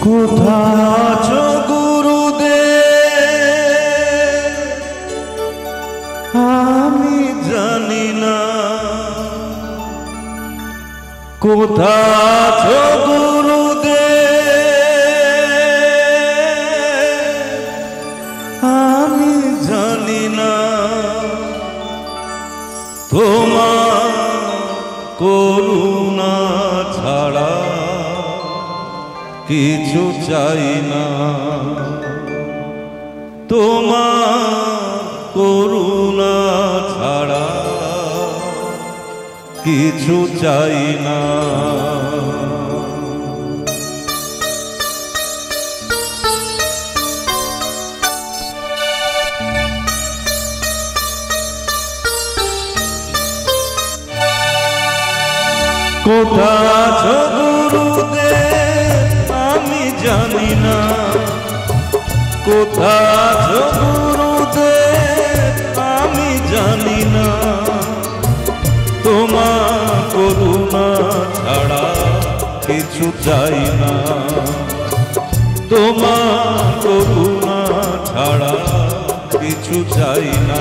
কোথায় আছো গুরুদেব আমি জানি না, কোথায় আছো গুরুদেব আমি জানি না। তোমার করুণা ছাড়া কিছু চাই না, তোমার করুণা ছাড়া কিছু চাই না। কোথায় আছো গুরুদেব আমি জানি না, কোথায় আছো গুরুদেব আমি জানি না। তোমার করুণা ছাড়া কিছু চাই না, তোমার করুণা ছাড়া কিছু চাই না।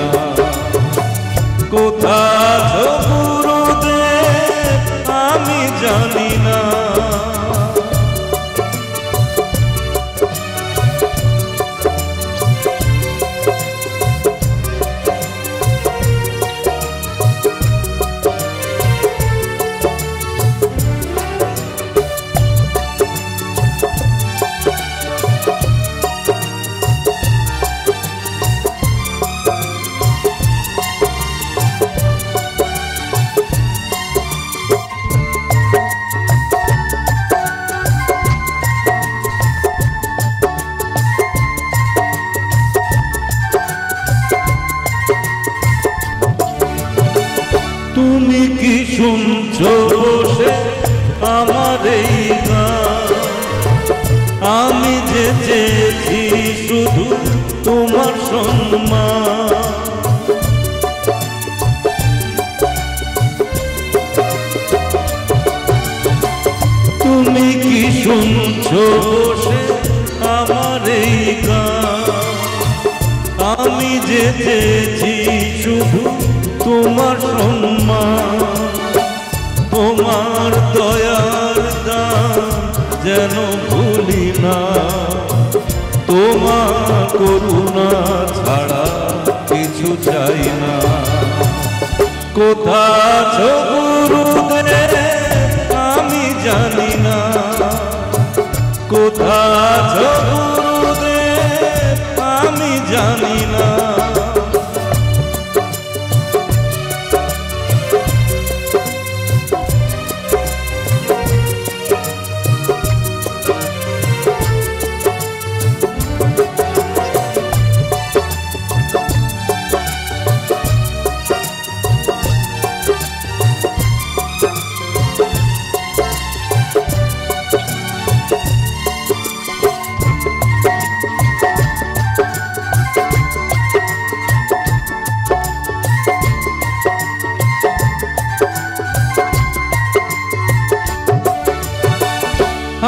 কোথায় আছো গুরুদেব আমি জানি না। তুমি কি শুনছো বসে আমার এই গান? আমি যে চেয়েছি শুধু তোমার সম্মান। তুমি কি শুনছো বসে আমার এই গান? আমি যে চেয়েছি শুধু তোমার সম্মান। তোমার দয়ার দান যেন ভুলি না, তোমার করুণা ছাড়া কিছু চাই না। কোথায় আছো গুরুদেব আমি জানি না, কোথায় আছো গুরুদেব আমি জানি না।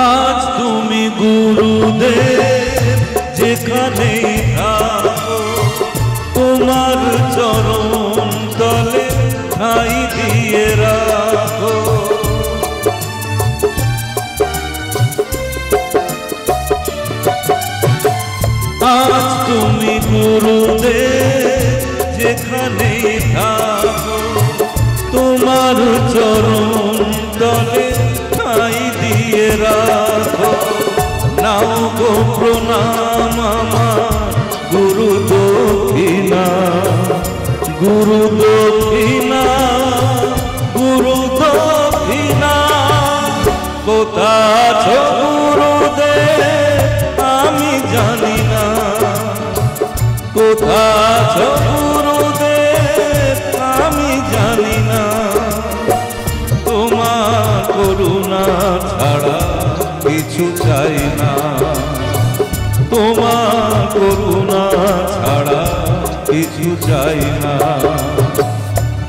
আজ তুমি গুরুদেব যেখানে থাকো, তোমার চরণ তলে ঠাঁই দিয়ে রাখো। আজ তুমি গুরুদেব যেখানে থাকো, তোমার চরণ তলে ঠাঁই দিয়ে রাখো। নাও গো প্রণাম আমার গুরু দক্ষিণা, গুরু দক্ষিণা, গুরু দক্ষিণা। কোথায় আছো গুরুদেব আমি জানি না, কোথায় আছো গুরুদেব আমি জানি না। তোমার করুণা ছাড়া কিছু চাই না, তোমার করুণা ছাড়া কিছু চাই না।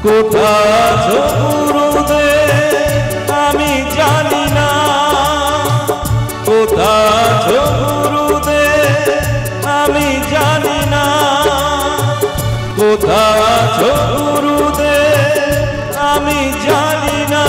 কোথায় আছো গুরুদেব আমি জানি আছো গুরুদেব আমি জানি না, কোথা আছো গুরুদেব আমি জানি না।